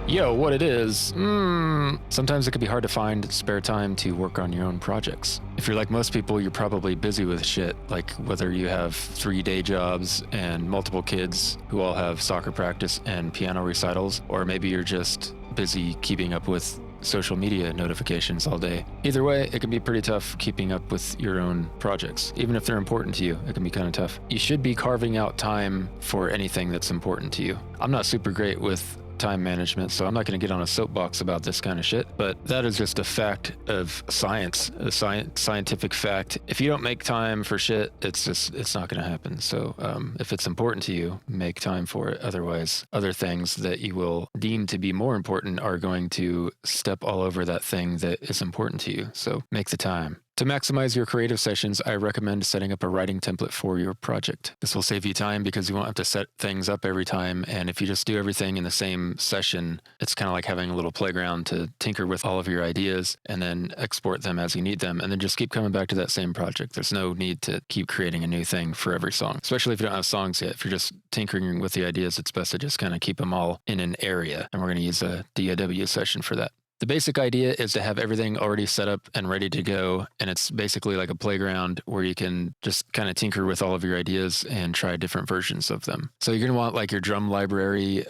Yo, what it is? Sometimes it can be hard to find spare time to work on your own projects. If you're like most people, you're probably busy with shit, like whether you have 3 day jobs and multiple kids who all have soccer practice and piano recitals, or maybe you're just busy keeping up with social media notifications all day. Either way, it can be pretty tough keeping up with your own projects. Even if they're important to you, it can be kind of tough. You should be carving out time for anything that's important to you. I'm not super great with time management, so I'm not going to get on a soapbox about this kind of shit, but that is just a fact of science, a scientific fact. If you don't make time for shit, it's not going to happen. So if it's important to you, make time for it. Otherwise, other things that you will deem to be more important are going to step all over that thing that is important to you. So make the time. To maximize your creative sessions, I recommend setting up a writing template for your project. This will save you time because you won't have to set things up every time. And if you just do everything in the same session, it's kind of like having a little playground to tinker with all of your ideas and then export them as you need them. And then just keep coming back to that same project. There's no need to keep creating a new thing for every song, especially if you don't have songs yet. If you're just tinkering with the ideas, it's best to just kind of keep them all in an area. And we're going to use a DAW session for that. The basic idea is to have everything already set up and ready to go. And it's basically like a playground where you can just kind of tinker with all of your ideas and try different versions of them. So you're going to want like your drum library,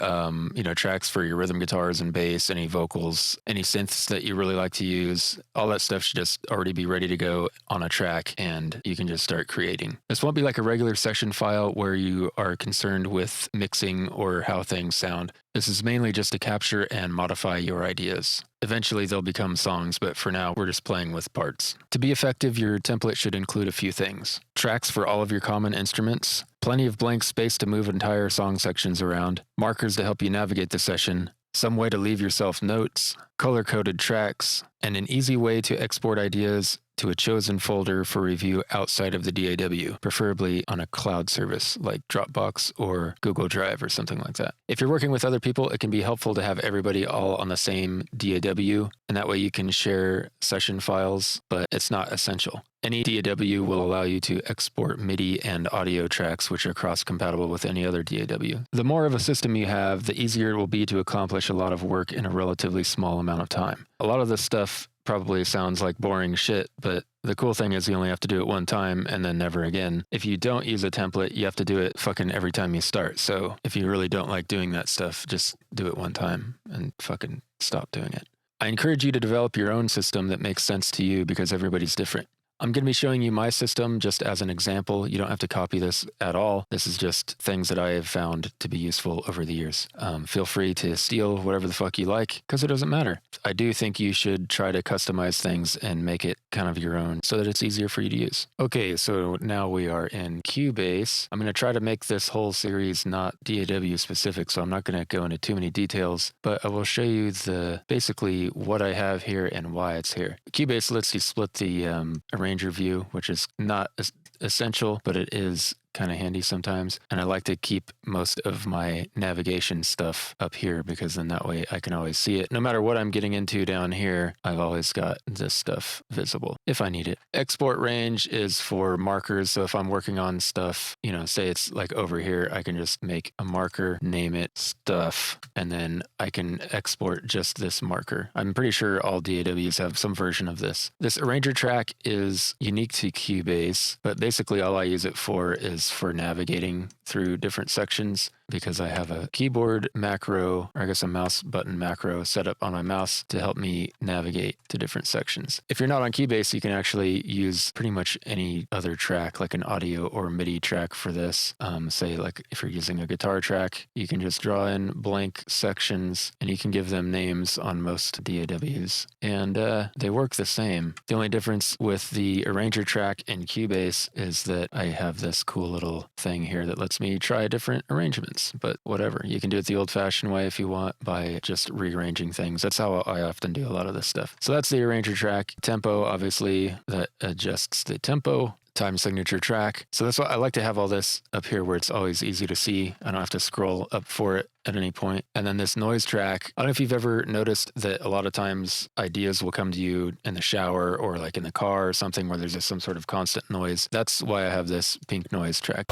tracks for your rhythm guitars and bass, any vocals, any synths that you really like to use. All that stuff should just already be ready to go on a track and you can just start creating. This won't be like a regular session file where you are concerned with mixing or how things sound. This is mainly just to capture and modify your ideas. Eventually they'll become songs, but for now we're just playing with parts. To be effective, your template should include a few things. Tracks for all of your common instruments, plenty of blank space to move entire song sections around, markers to help you navigate the session, some way to leave yourself notes, color-coded tracks, and an easy way to export ideas to a chosen folder for review outside of the DAW, preferably on a cloud service like Dropbox or Google Drive or something like that. If you're working with other people, it can be helpful to have everybody all on the same DAW, and that way you can share session files, but it's not essential. Any DAW will allow you to export MIDI and audio tracks, which are cross-compatible with any other DAW. The more of a system you have, the easier it will be to accomplish a lot of work in a relatively small amount of time. A lot of this stuff probably sounds like boring shit, but the cool thing is you only have to do it one time and then never again. If you don't use a template, you have to do it fucking every time you start. So if you really don't like doing that stuff, just do it one time and fucking stop doing it. I encourage you to develop your own system that makes sense to you because everybody's different. I'm going to be showing you my system just as an example. You don't have to copy this at all. This is just things that I have found to be useful over the years. Feel free to steal whatever the fuck you like because it doesn't matter. I do think you should try to customize things and make it kind of your own so that it's easier for you to use. Okay, so now we are in Cubase. I'm going to try to make this whole series not DAW specific, so I'm not going to go into too many details, but I will show you basically what I have here and why it's here. Cubase lets you split the arranger view, which is not essential, but it is kind of handy sometimes. And I like to keep most of my navigation stuff up here because then that way I can always see it. No matter what I'm getting into down here, I've always got this stuff visible if I need it. Export range is for markers. So if I'm working on stuff, say it's like over here, I can just make a marker, name it stuff, and then I can export just this marker. I'm pretty sure all DAWs have some version of this. This arranger track is unique to Cubase, but basically all I use it for is for navigating through different sections because I have a keyboard macro, or I guess a mouse button macro set up on my mouse to help me navigate to different sections. If you're not on Cubase, you can actually use pretty much any other track, like an audio or MIDI track for this. Say like if you're using a guitar track, you can just draw in blank sections and you can give them names on most DAWs. And they work the same. The only difference with the arranger track in Cubase is that I have this cool little thing here that lets me try different arrangements, but whatever. You can do it the old-fashioned way if you want by just rearranging things. That's how I often do a lot of this stuff. So that's the arranger track. Tempo, obviously, that adjusts the tempo. Time signature track. So that's why I like to have all this up here where it's always easy to see. I don't have to scroll up for it at any point. And then this noise track. I don't know if you've ever noticed that a lot of times ideas will come to you in the shower or like in the car or something where there's just some sort of constant noise. That's why I have this pink noise track.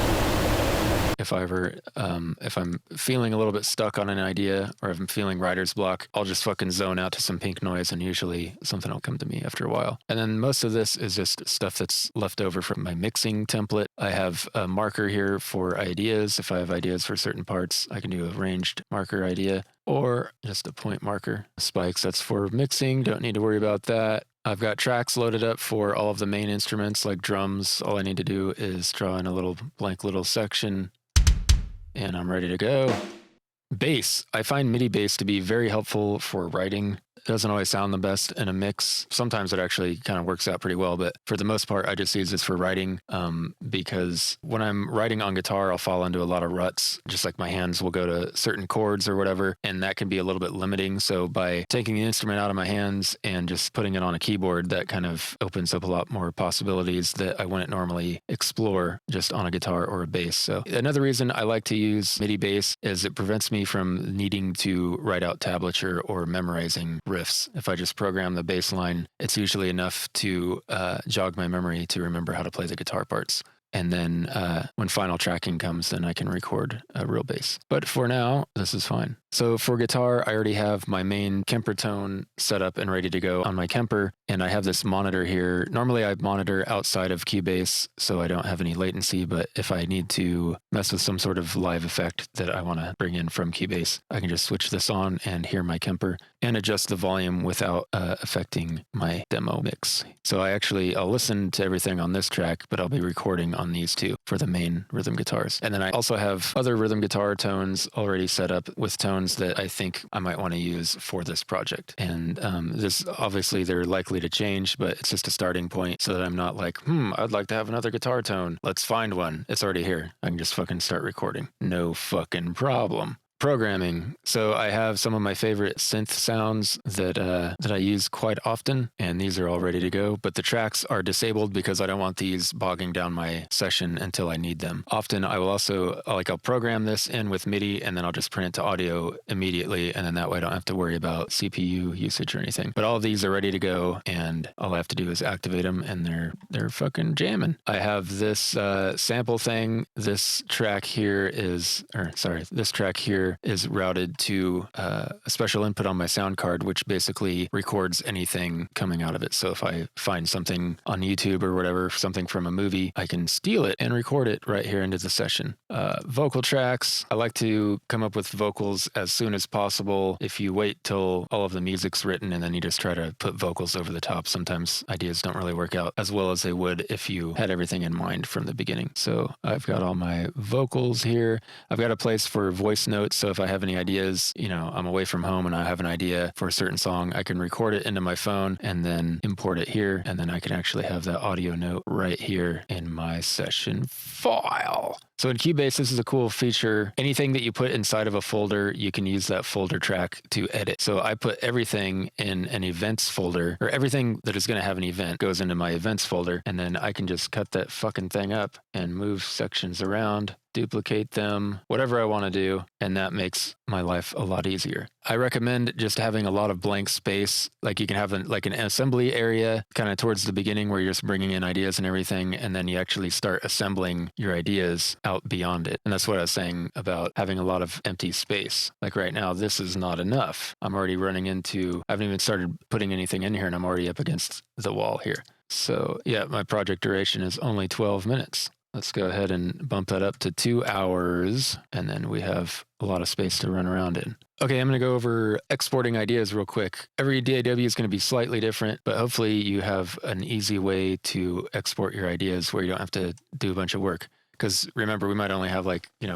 if I'm feeling a little bit stuck on an idea, or if I'm feeling writer's block, I'll just fucking zone out to some pink noise, and usually something will come to me after a while. And then most of this is just stuff that's left over from my mixing template. I have a marker here for ideas. If I have ideas for certain parts, I can do a ranged marker idea, or just a point marker. Spikes, that's for mixing. Don't need to worry about that. I've got tracks loaded up for all of the main instruments like drums. All I need to do is draw in a little blank little section, and I'm ready to go. Bass. I find MIDI bass to be very helpful for writing. It doesn't always sound the best in a mix. Sometimes it actually kind of works out pretty well, but for the most part, I just use this for writing because when I'm writing on guitar, I'll fall into a lot of ruts, just like my hands will go to certain chords or whatever, and that can be a little bit limiting. So by taking the instrument out of my hands and just putting it on a keyboard, that kind of opens up a lot more possibilities that I wouldn't normally explore just on a guitar or a bass. So another reason I like to use MIDI bass is it prevents me from needing to write out tablature or memorizing riffs. If I just program the bass line, it's usually enough to jog my memory to remember how to play the guitar parts. And then when final tracking comes, then I can record a real bass. But for now, this is fine. So for guitar, I already have my main Kemper tone set up and ready to go on my Kemper. And I have this monitor here. Normally I monitor outside of Cubase, so I don't have any latency. But if I need to mess with some sort of live effect that I want to bring in from Cubase, I can just switch this on and hear my Kemper and adjust the volume without affecting my demo mix. So I'll listen to everything on this track, but I'll be recording on these two for the main rhythm guitars. And then I also have other rhythm guitar tones already set up with tones that I think I might want to use for this project. And this, obviously they're likely to change, but it's just a starting point so that I'm not like, I'd like to have another guitar tone. Let's find one. It's already here. I can just fucking start recording. No fucking problem. Programming. So I have some of my favorite synth sounds that I use quite often, and these are all ready to go, but the tracks are disabled because I don't want these bogging down my session until I need them. Often I will also, I'll program this in with MIDI, and then I'll just print it to audio immediately, and then that way I don't have to worry about CPU usage or anything. But all of these are ready to go, and all I have to do is activate them, and they're fucking jamming. I have this sample thing. This track here is routed to a special input on my sound card, which basically records anything coming out of it. So if I find something on YouTube or whatever, something from a movie, I can steal it and record it right here into the session. Vocal tracks. I like to come up with vocals as soon as possible. If you wait till all of the music's written and then you just try to put vocals over the top, sometimes ideas don't really work out as well as they would if you had everything in mind from the beginning. So I've got all my vocals here. I've got a place for voice notes. So if I have any ideas, I'm away from home and I have an idea for a certain song, I can record it into my phone and then import it here. And then I can actually have that audio note right here in my session file. So in Cubase, this is a cool feature. Anything that you put inside of a folder, you can use that folder track to edit. So I put everything in an events folder, or everything that is going to have an event goes into my events folder. And then I can just cut that fucking thing up and move sections around, duplicate them, whatever I want to do, and that makes my life a lot easier. I recommend just having a lot of blank space. Like you can have an assembly area kind of towards the beginning where you're just bringing in ideas and everything, and then you actually start assembling your ideas out beyond it. And that's what I was saying about having a lot of empty space. Like right now, this is not enough. I haven't even started putting anything in here, and I'm already up against the wall here. So yeah, my project duration is only 12 minutes. Let's go ahead and bump that up to 2 hours, and then we have a lot of space to run around in. Okay, I'm going to go over exporting ideas real quick. Every DAW is going to be slightly different, but hopefully you have an easy way to export your ideas where you don't have to do a bunch of work. Because remember, we might only have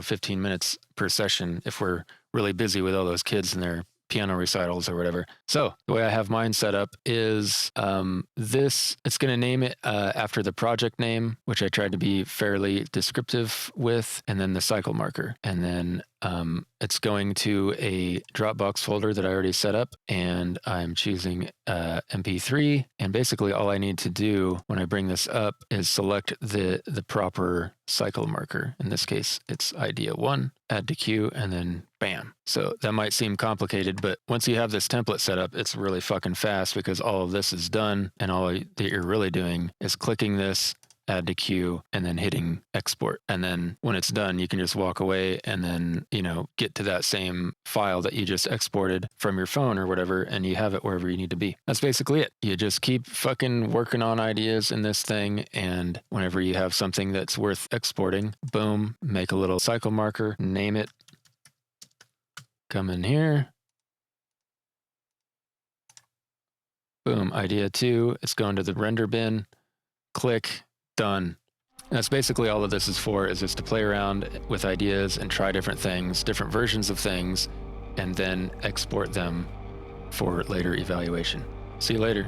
15 minutes per session if we're really busy with all those kids and their piano recitals or whatever. So the way I have mine set up is it's going to name it after the project name, which I tried to be fairly descriptive with, and then the cycle marker. And then it's going to a Dropbox folder that I already set up, and I'm choosing MP3. And basically all I need to do when I bring this up is select the proper cycle marker. In this case, it's idea 1, add to queue, and then bam. So that might seem complicated, but once you have this template set up, it's really fucking fast because all of this is done, and all that you're really doing is clicking this, add to queue, and then hitting export. And then when it's done, you can just walk away and then, get to that same file that you just exported from your phone or whatever, and you have it wherever you need to be. That's basically it. You just keep fucking working on ideas in this thing, and whenever you have something that's worth exporting, boom, make a little cycle marker, name it, come in here, boom, idea 2, it's going to the render bin, click, done. And that's basically all of this is for, is just to play around with ideas and try different things, different versions of things, and then export them for later evaluation. See you later.